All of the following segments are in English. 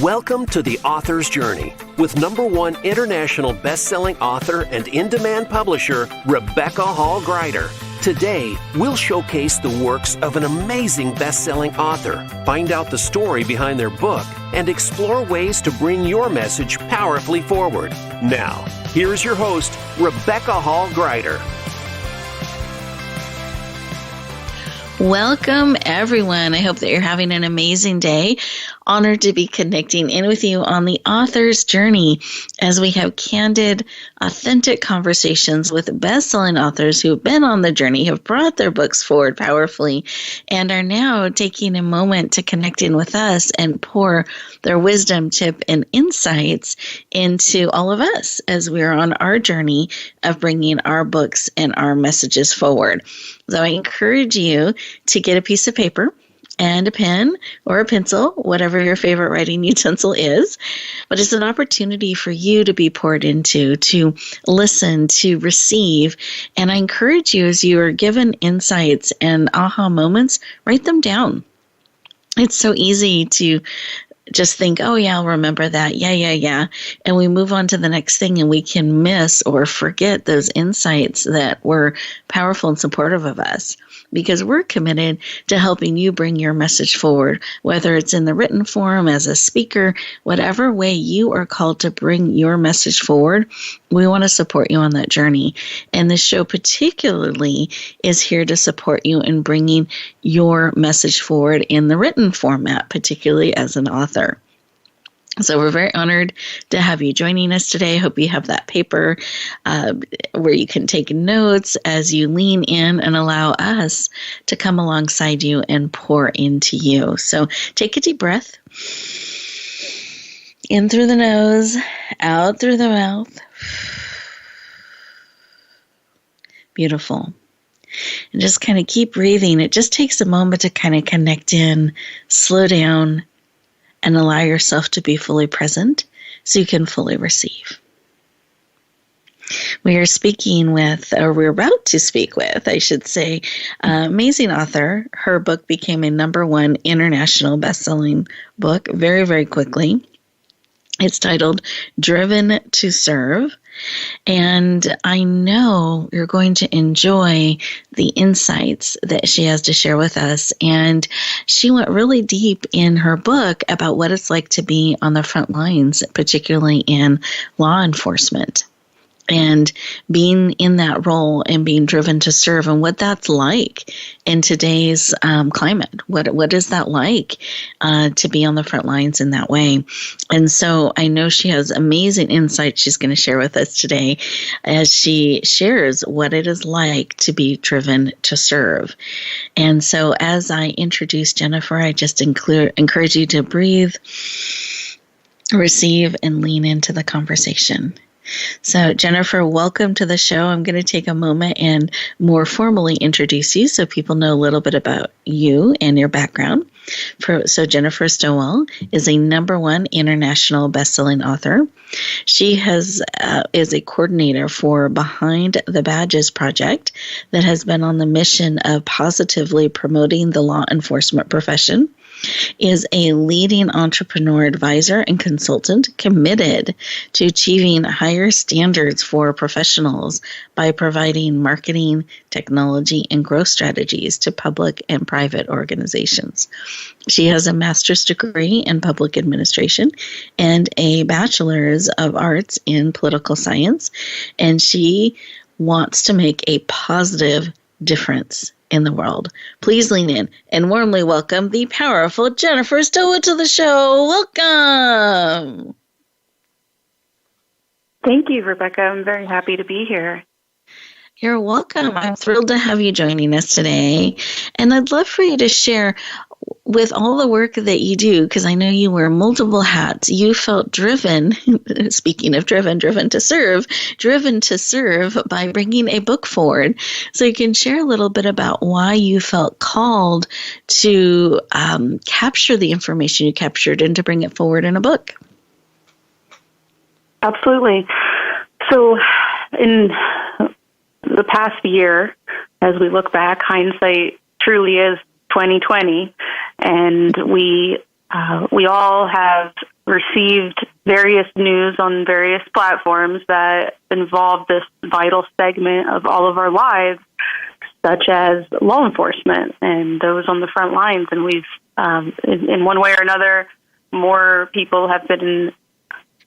Welcome to The Author's Journey with #1 international best-selling author and in-demand publisher, Rebecca Hall-Gruyter. Today, we'll showcase the works of an amazing best-selling author, find out the story behind their book, and explore ways to bring your message powerfully forward. Now, here's your host, Rebecca Hall-Gruyter. Welcome, everyone. I hope that you're having an amazing day. Honored to be connecting in with you on the author's journey as we have candid, authentic conversations with best-selling authors who have been on the journey, have brought their books forward powerfully, and are now taking a moment to connect in with us and pour their wisdom, tip, and insights into all of us as we are on our journey of bringing our books and our messages forward. So I encourage you to get a piece of paper and a pen or a pencil, whatever your favorite writing utensil is. But it's an opportunity for you to be poured into, to listen, to receive. And I encourage you, as you are given insights and aha moments, write them down. It's so easy to just think, oh, yeah, I'll remember that. Yeah. And we move on to the next thing and we can miss or forget those insights that were powerful and supportive of us, because we're committed to helping you bring your message forward, whether it's in the written form, as a speaker, whatever way you are called to bring your message forward. We want to support you on that journey. And this show particularly is here to support you in bringing your message forward in the written format, particularly as an author. So we're very honored to have you joining us today. I hope you have that paper where you can take notes as you lean in and allow us to come alongside you and pour into you. So take a deep breath. In through the nose, out through the mouth. Beautiful. And just kind of keep breathing. It just takes a moment to kind of connect in, slow down, and allow yourself to be fully present so you can fully receive. We are speaking with, or we're about to speak with, I should say, amazing author. Her book became a #1 international best-selling book very, very quickly. It's titled Driven to Serve. And I know you're going to enjoy the insights that she has to share with us. And she went really deep in her book about what it's like to be on the front lines, particularly in law enforcement, and being in that role and being driven to serve, and what that's like in today's climate. What is that like to be on the front lines in that way? And so I know she has amazing insights she's going to share with us today as she shares what it is like to be driven to serve. And so as I introduce Jennifer, I just encourage you to breathe, receive, and lean into the conversation. So, Jennifer, welcome to the show. I'm going to take a moment and more formally introduce you so people know a little bit about you and your background. So, Jennifer Stowell is a #1 international best-selling author. She is a coordinator for Behind the Badges project that has been on the mission of positively promoting the law enforcement profession, is a leading entrepreneur advisor and consultant committed to achieving higher standards for professionals by providing marketing, technology, and growth strategies to public and private organizations. She has a master's degree in public administration and a bachelor's of arts in political science, and she wants to make a positive difference in the world. Please lean in and warmly welcome the powerful Jennifer Stowell to the show. Welcome. Thank you, Rebecca. I'm very happy to be here. You're welcome. I'm thrilled to have you joining us today. And I'd love for you to share, with all the work that you do, because I know you wear multiple hats, you felt driven, speaking of driven to serve by bringing a book forward. So you can share a little bit about why you felt called to capture the information you captured and to bring it forward in a book. Absolutely. So in the past year, as we look back, hindsight truly is 2020, and we all have received various news on various platforms that involved this vital segment of all of our lives, such as law enforcement and those on the front lines. And we've, in one way or another, more people have been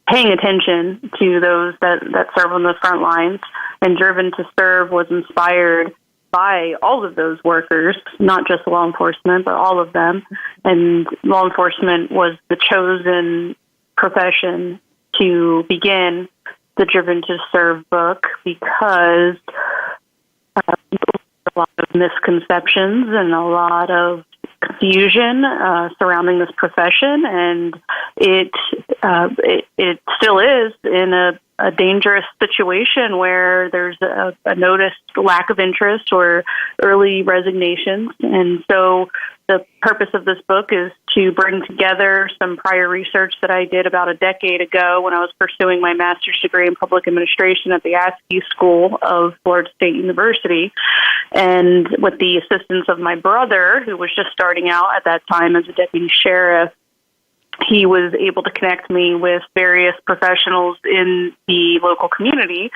paying attention to those that serve on the front lines. And Driven to Serve was inspired by all of those workers, not just law enforcement, but all of them. And law enforcement was the chosen profession to begin the Driven to Serve book because a lot of misconceptions and a lot of confusion surrounding this profession, and it still is in a dangerous situation where there's a noticed lack of interest or early resignations. And so the purpose of this book is to bring together some prior research that I did about a decade ago when I was pursuing my master's degree in public administration at the Askew School of Florida State University. And with the assistance of my brother, who was just starting out at that time as a deputy sheriff, he was able to connect me with various professionals in the local community,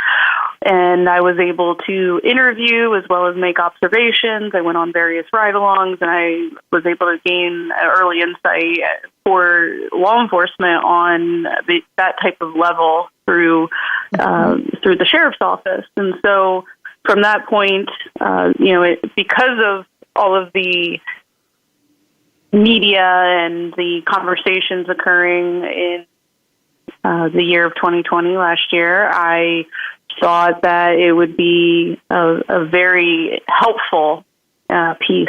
and I was able to interview as well as make observations. I went on various ride-alongs, and I was able to gain early insight for law enforcement on that type of level through the sheriff's office. And so from that point, because of all of the media and the conversations occurring in the year of 2020 last year, I thought that it would be a very helpful piece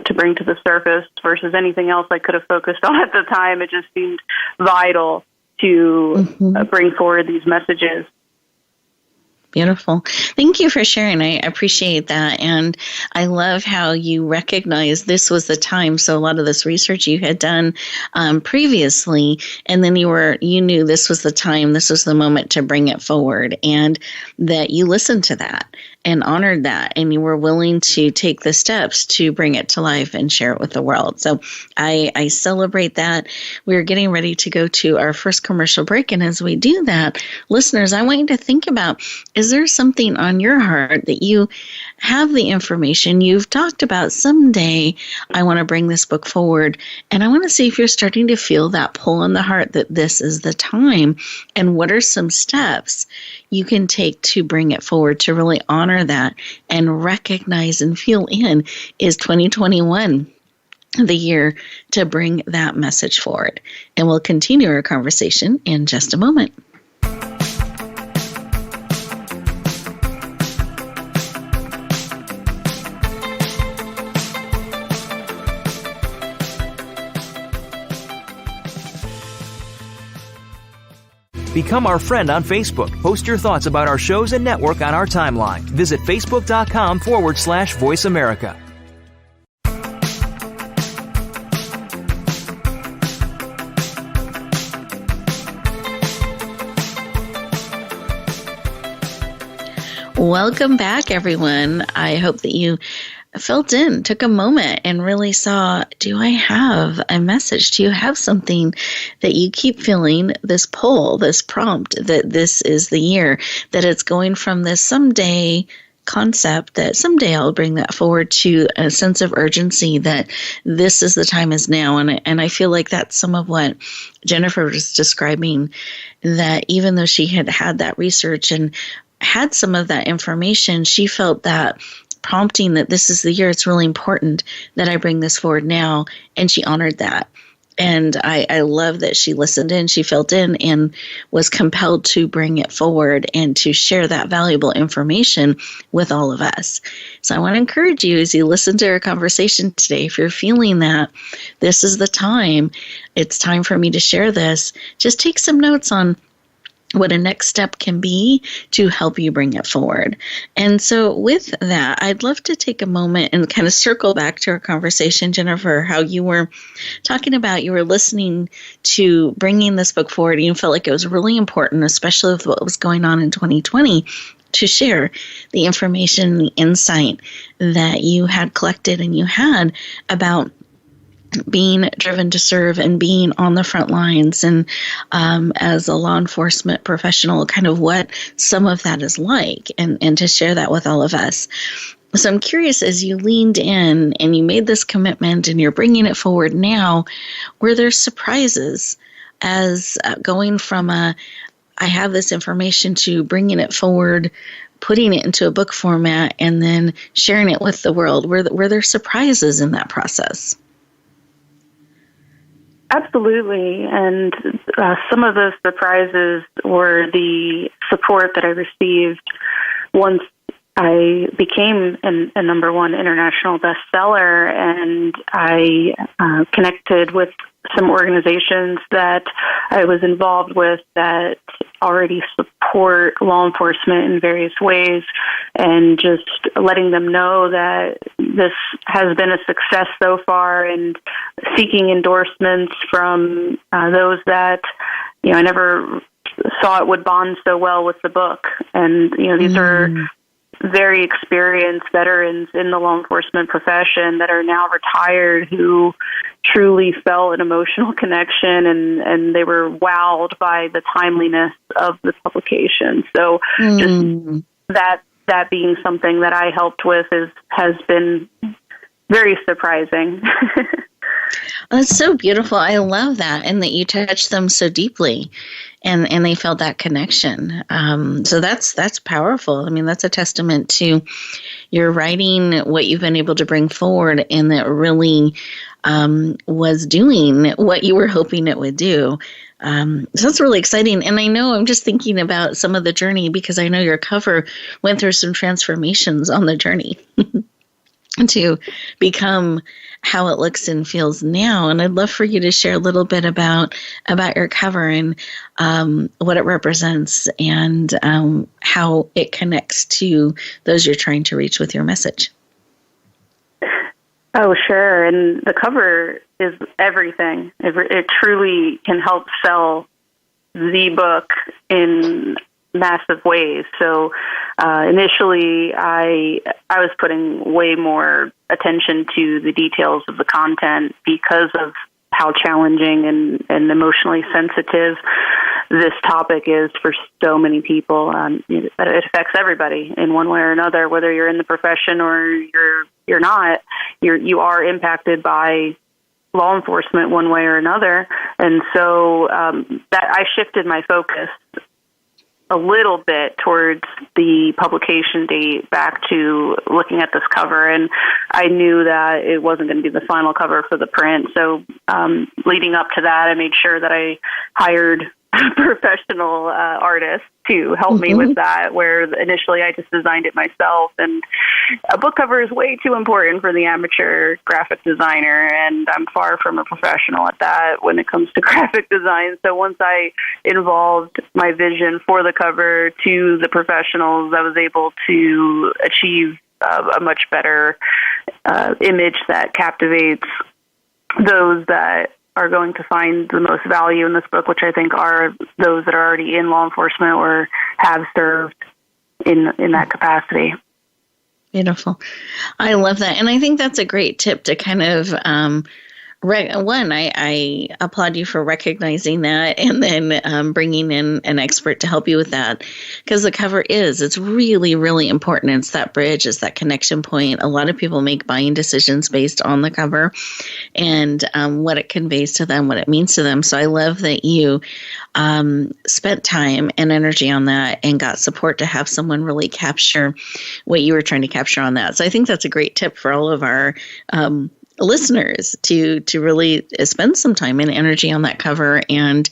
to bring to the surface versus anything else I could have focused on at the time. It just seemed vital to bring forward these messages. Beautiful. Thank you for sharing. I appreciate that. And I love how you recognize this was the time. So a lot of this research you had done previously, and then you knew this was the time, this was the moment to bring it forward, and that you listened to that and honored that, and you were willing to take the steps to bring it to life and share it with the world. So I celebrate that. We're getting ready to go to our first commercial break. And as we do that, listeners, I want you to think about, is there something on your heart that you have the information you've talked about someday? I want to bring this book forward, and I want to see if you're starting to feel that pull in the heart that this is the time, and what are some steps you can take to bring it forward, to really honor that and recognize and feel in, is 2021 the year to bring that message forward. And we'll continue our conversation in just a moment. Become our friend on Facebook. Post your thoughts about our shows and network on our timeline. Visit facebook.com/Voice America. Welcome back, everyone. I hope that you felt in, took a moment and really saw, do I have a message? Do you have something that you keep feeling, this pull, this prompt, that this is the year, that it's going from this someday concept that someday I'll bring that forward to a sense of urgency that this is the time is now. And I feel like that's some of what Jennifer was describing, that even though she had had that research and had some of that information, she felt that prompting that this is the year, it's really important that I bring this forward now. And she honored that. And I love that she listened in, she felt in, and was compelled to bring it forward and to share that valuable information with all of us. So I want to encourage you as you listen to our conversation today, if you're feeling that this is the time, it's time for me to share this, just take some notes on what a next step can be to help you bring it forward. And so with that, I'd love to take a moment and kind of circle back to our conversation, Jennifer, how you were talking about, you were listening to bringing this book forward, and you felt like it was really important, especially with what was going on in 2020, to share the information, the insight that you had collected and you had about being driven to serve and being on the front lines, and as a law enforcement professional, kind of what some of that is like, and to share that with all of us. So I'm curious, as you leaned in and you made this commitment and you're bringing it forward now, were there surprises as going from I have this information to bringing it forward, putting it into a book format, and then sharing it with the world? Were there surprises in that process? Absolutely. And some of those surprises were the support that I received once I became a number one international bestseller, and I connected with some organizations that I was involved with that already support law enforcement in various ways, and just letting them know that this has been a success so far, and seeking endorsements from those that, I never saw it would bond so well with the book. And, these are very experienced veterans in the law enforcement profession that are now retired, who truly felt an emotional connection, and they were wowed by the timeliness of the publication. So just that being something that I helped with has been very surprising. That's so beautiful. I love that, and that you touched them so deeply, and they felt that connection. So that's powerful. I mean, that's a testament to your writing, what you've been able to bring forward, and that really was doing what you were hoping it would do. So that's really exciting. And I know, I'm just thinking about some of the journey, because I know your cover went through some transformations on the journey to become how it looks and feels now. And I'd love for you to share a little bit about your cover and what it represents, and how it connects to those you're trying to reach with your message. Oh, sure. And the cover is everything. It truly can help sell the book in massive ways. So initially, I was putting way more attention to the details of the content because of how challenging and emotionally sensitive this topic is for so many people. It affects everybody in one way or another, whether you're in the profession or you're not. You are impacted by law enforcement one way or another, and so that I shifted my focus a little bit towards the publication date, back to looking at this cover, and I knew that it wasn't going to be the final cover for the print. So leading up to that, I made sure that I hired professional artists to help me with that, where initially I just designed it myself. And a book cover is way too important for the amateur graphic designer, and I'm far from a professional at that when it comes to graphic design. So once I involved my vision for the cover to the professionals, I was able to achieve a much better image that captivates those that are going to find the most value in this book, which I think are those that are already in law enforcement or have served in that capacity. Beautiful. I love that. And I think that's a great tip to kind of, I applaud you for recognizing that, and then bringing in an expert to help you with that, because the cover it's really, really important. It's that bridge, it's that connection point. A lot of people make buying decisions based on the cover and what it conveys to them, what it means to them. So I love that you spent time and energy on that and got support to have someone really capture what you were trying to capture on that. So I think that's a great tip for all of our listeners to really spend some time and energy on that cover, and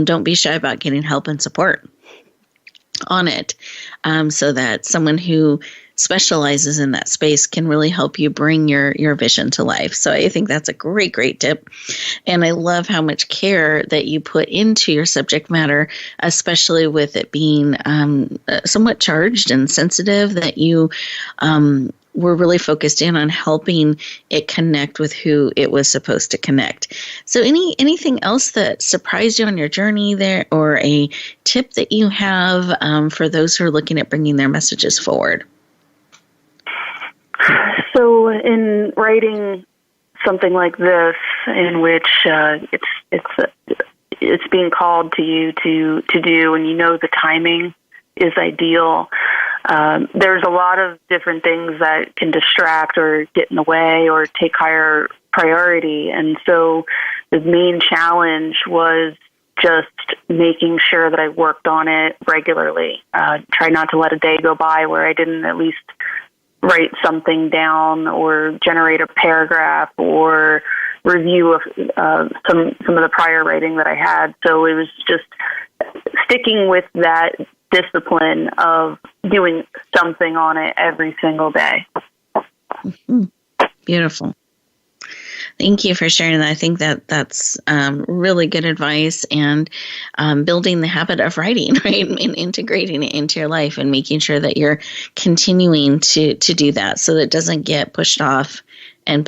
don't be shy about getting help and support on it, so that someone who specializes in that space can really help you bring your vision to life. So I think that's a great tip. And I love how much care that you put into your subject matter, especially with it being somewhat charged and sensitive, that you we're really focused in on helping it connect with who it was supposed to connect. So anything else that surprised you on your journey there, or a tip that you have for those who are looking at bringing their messages forward? So in writing something like this, in which it's being called to you to do, and you know the timing is ideal. There's a lot of different things that can distract or get in the way or take higher priority, and so the main challenge was just making sure that I worked on it regularly. Try not to let a day go by where I didn't at least write something down or generate a paragraph or review of some of the prior writing that I had. So it was just sticking with that discipline of doing something on it every single day. Mm-hmm. Beautiful. Thank you for sharing that. I think that's really good advice, and building the habit of writing, right, and integrating it into your life and making sure that you're continuing to do that so that it doesn't get pushed off and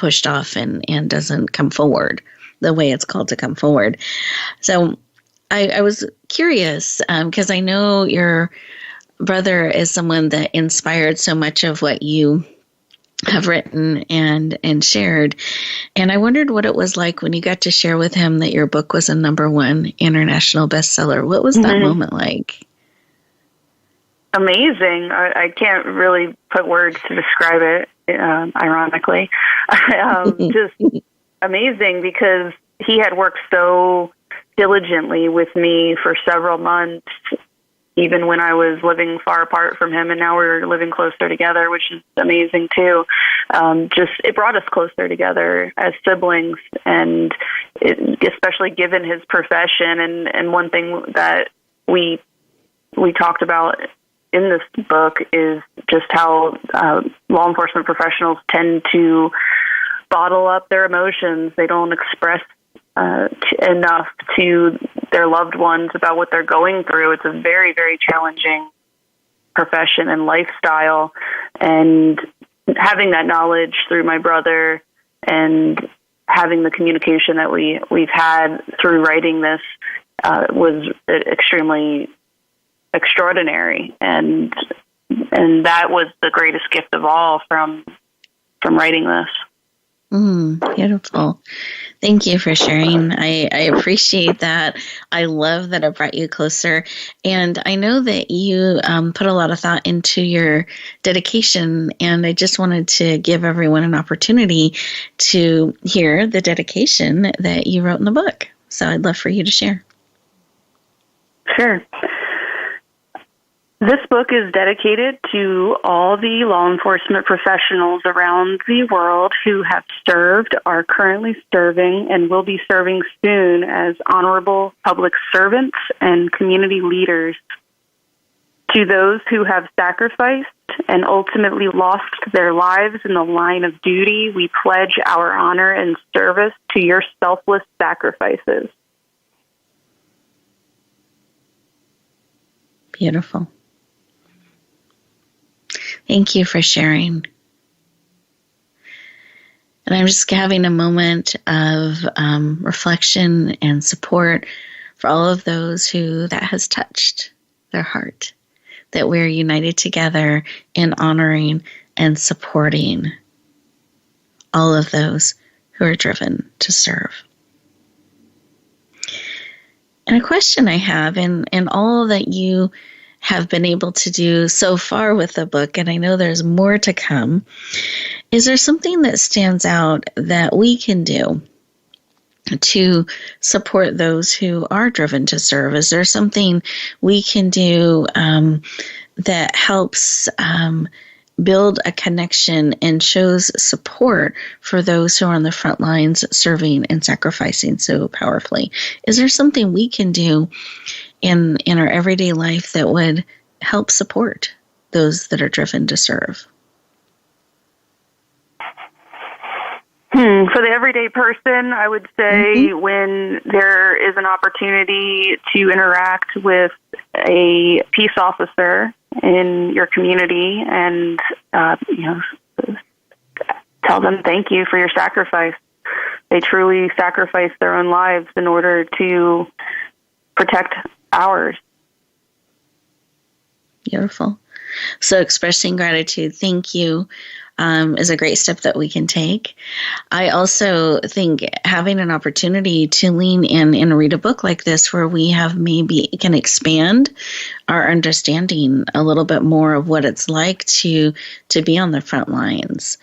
doesn't come forward the way it's called to come forward. So I was curious because I know your brother is someone that inspired so much of what you have written and shared. And I wondered what it was like when you got to share with him that your book was a #1 international bestseller. What was that moment like? Amazing. I can't really put words to describe it, ironically. Just amazing, because he had worked so diligently with me for several months, even when I was living far apart from him, and now we're living closer together, which is amazing too. It brought us closer together as siblings, and especially given his profession. And one thing that we talked about in this book is just how law enforcement professionals tend to bottle up their emotions. They don't express enough to their loved ones about what they're going through. It's a very, very challenging profession and lifestyle, and having that knowledge through my brother and having the communication that we've had through writing this was extremely extraordinary, and that was the greatest gift of all from writing this. Beautiful. Thank you for sharing. I appreciate that. I love that it brought you closer. And I know that you put a lot of thought into your dedication, and I just wanted to give everyone an opportunity to hear the dedication that you wrote in the book. So I'd love for you to share. Sure. This book is dedicated to all the law enforcement professionals around the world who have served, are currently serving, and will be serving soon as honorable public servants and community leaders. To those who have sacrificed and ultimately lost their lives in the line of duty, we pledge our honor and service to your selfless sacrifices. Beautiful. Thank you for sharing. And I'm just having a moment of reflection and support for all of those who that has touched their heart, that we're united together in honoring and supporting all of those who are driven to serve. And a question I have, in all that you have been able to do so far with the book, and I know there's more to come, is there something that stands out that we can do to support those who are driven to serve? Is there something we can do that helps build a connection and shows support for those who are on the front lines serving and sacrificing so powerfully? Is there something we can do in our everyday life that would help support those that are driven to serve? For the everyday person, I would say when there is an opportunity to interact with a peace officer in your community and tell them thank you for your sacrifice. They truly sacrifice their own lives in order to protect ours. Beautiful. So expressing gratitude, thank you is a great step that we can take. I also think having an opportunity to lean in and read a book like this where we have maybe can expand our understanding a little bit more of what it's like to be on the front lines.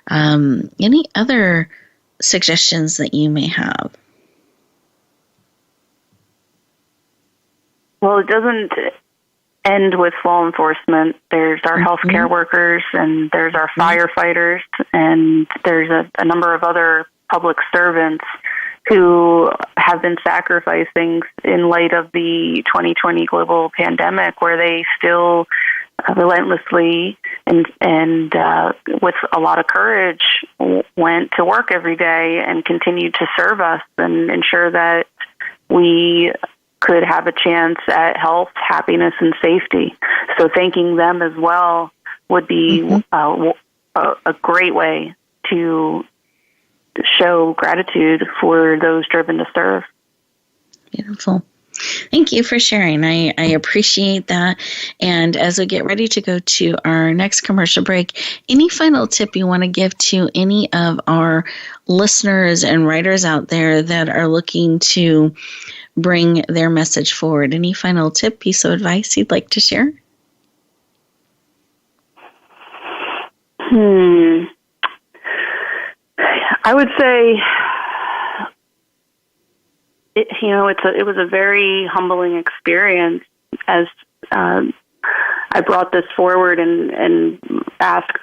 Any other suggestions that you may have? Well, it doesn't end with law enforcement. There's our healthcare workers, and there's our firefighters, and there's a number of other public servants who have been sacrificing in light of the 2020 global pandemic, where they still relentlessly and with a lot of courage went to work every day and continued to serve us and ensure that we could have a chance at health, happiness, and safety. So thanking them as well would be a great way to show gratitude for those driven to serve. Beautiful. Thank you for sharing. I appreciate that. And as we get ready to go to our next commercial break, any final tip you want to give to any of our listeners and writers out there that are looking to bring their message forward? Any final tip, piece of advice you'd like to share? I would say, it was a very humbling experience as I brought this forward and asked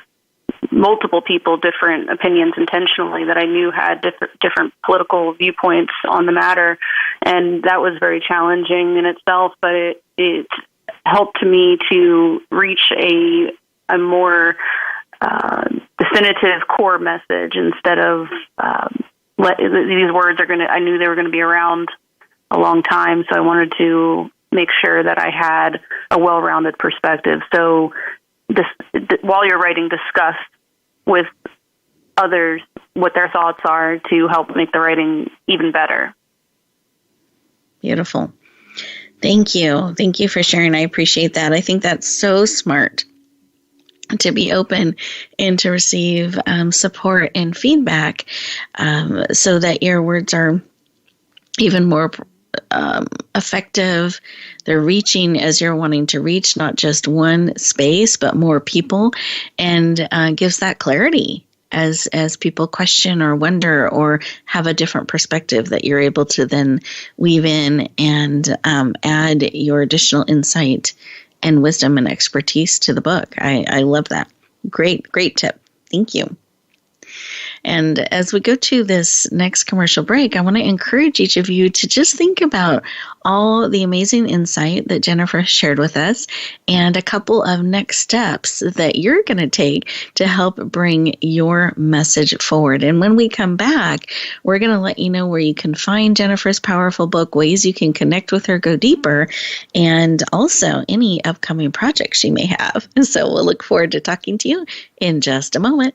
multiple people different opinions intentionally that I knew had different political viewpoints on the matter, and that was very challenging in itself. But it helped me to reach a more definitive core message instead of these words I knew they were going to be around a long time, so I wanted to make sure that I had a well-rounded perspective. So while you're writing, discuss with others what their thoughts are to help make the writing even better. Beautiful. Thank you. Thank you for sharing. I appreciate that. I think that's so smart to be open and to receive support and feedback so that your words are even more effective. They're reaching as you're wanting to reach, not just one space, but more people, and gives that clarity as people question or wonder or have a different perspective that you're able to then weave in and add your additional insight and wisdom and expertise to the book. I love that. Great tip. Thank you. And as we go to this next commercial break, I want to encourage each of you to just think about all the amazing insight that Jennifer shared with us and a couple of next steps that you're going to take to help bring your message forward. And when we come back, we're going to let you know where you can find Jennifer's powerful book, ways you can connect with her, go deeper, and also any upcoming projects she may have. So we'll look forward to talking to you in just a moment.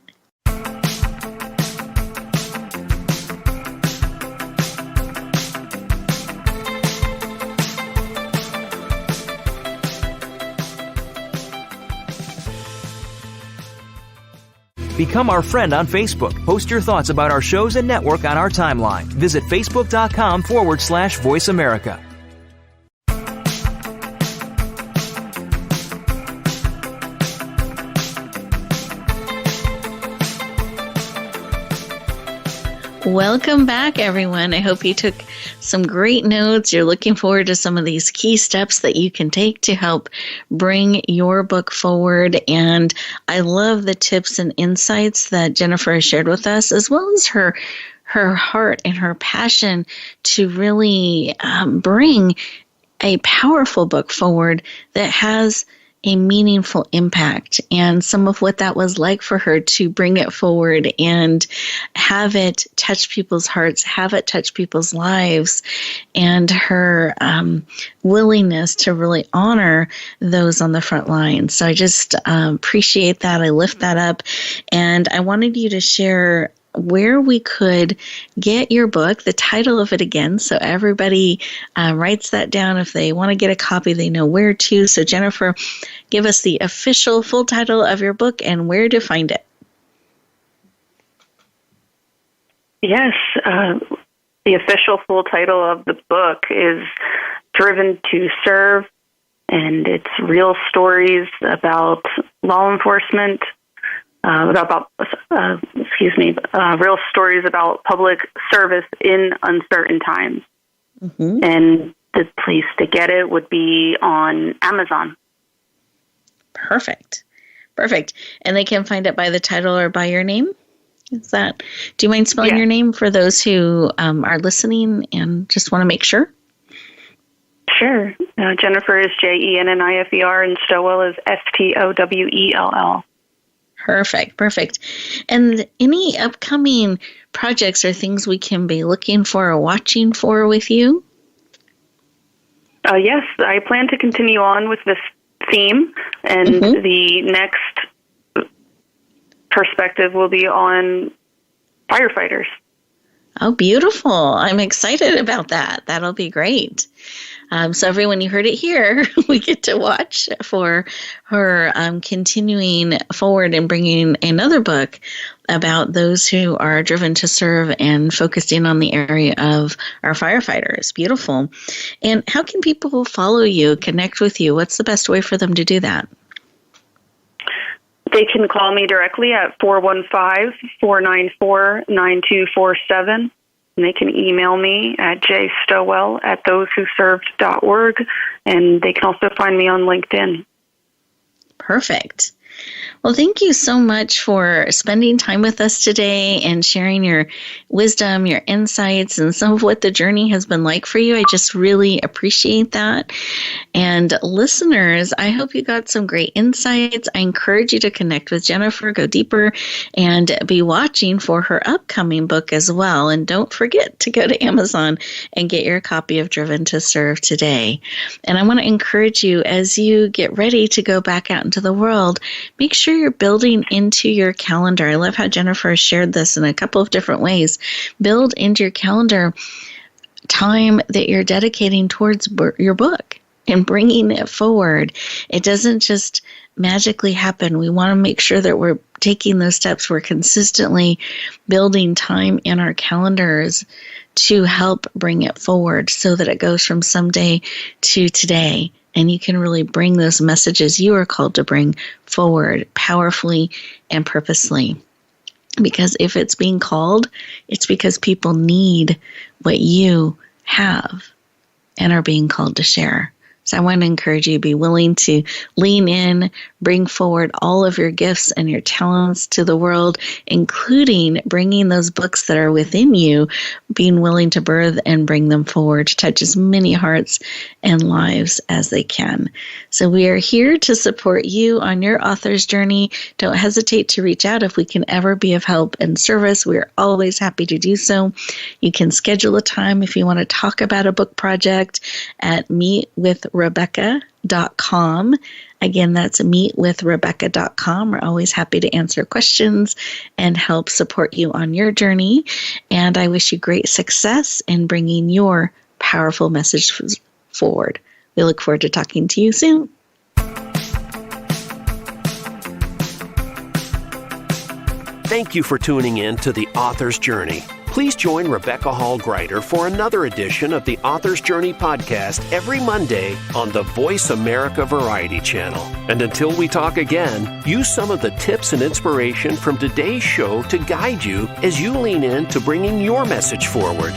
Become our friend on Facebook. Post your thoughts about our shows and network on our timeline. Visit facebook.com/Voice America. Welcome back, everyone. I hope you took some great notes. You're looking forward to some of these key steps that you can take to help bring your book forward. And I love the tips and insights that Jennifer has shared with us, as well as her heart and her passion to really bring a powerful book forward that has a meaningful impact, and some of what that was like for her to bring it forward and have it touch people's hearts, have it touch people's lives, and her willingness to really honor those on the front lines. So I just appreciate that. I lift that up, and I wanted you to share where we could get your book, the title of it again, so everybody writes that down. If they want to get a copy, they know where to. So Jennifer, give us the official full title of your book and where to find it. Yes, the official full title of the book is Driven to Serve, and it's real stories about law enforcement, real stories about public service in uncertain times. Mm-hmm. And the place to get it would be on Amazon. Perfect. And they can find it by the title or by your name? Do you mind spelling your name for those who are listening and just want to make sure? Sure. Jennifer is Jennifer, and Stowell is Stowell. Perfect. And any upcoming projects or things we can be looking for or watching for with you? Yes, I plan to continue on with this theme, and the next perspective will be on firefighters. Oh, beautiful. I'm excited about that. That'll be great. So everyone, you heard it here. We get to watch for her continuing forward and bringing another book about those who are driven to serve and focusing on the area of our firefighters. Beautiful. And how can people follow you, connect with you? What's the best way for them to do that? They can call me directly at 415-494-9247. And they can email me at jstowell@thosewhoserved.org, and they can also find me on LinkedIn. Perfect. Well, thank you so much for spending time with us today and sharing your wisdom, your insights, and some of what the journey has been like for you. I just really appreciate that. And listeners, I hope you got some great insights. I encourage you to connect with Jennifer, go deeper, and be watching for her upcoming book as well. And don't forget to go to Amazon and get your copy of Driven to Serve today. And I want to encourage you as you get ready to go back out into the world, make sure you're building into your calendar. I love how Jennifer shared this in a couple of different ways. Build into your calendar time that you're dedicating towards your book and bringing it forward. It doesn't just magically happen. We want to make sure that we're taking those steps. We're consistently building time in our calendars to help bring it forward so that it goes from someday to today. And you can really bring those messages you are called to bring forward powerfully and purposely. Because if it's being called, it's because people need what you have and are being called to share. So I want to encourage you to be willing to lean in, bring forward all of your gifts and your talents to the world, including bringing those books that are within you, being willing to birth and bring them forward to touch as many hearts and lives as they can. So we are here to support you on your author's journey. Don't hesitate to reach out if we can ever be of help and service. We're always happy to do so. You can schedule a time if you want to talk about a book project at meetwithrebecca.com. Again, that's meetwithrebecca.com. We're always happy to answer questions and help support you on your journey. And I wish you great success in bringing your powerful message forward. We look forward to talking to you soon. Thank you for tuning in to The Author's Journey. Please join Rebecca Hall-Gruyter for another edition of the Author's Journey podcast every Monday on the Voice America Variety Channel. And until we talk again, use some of the tips and inspiration from today's show to guide you as you lean in to bringing your message forward.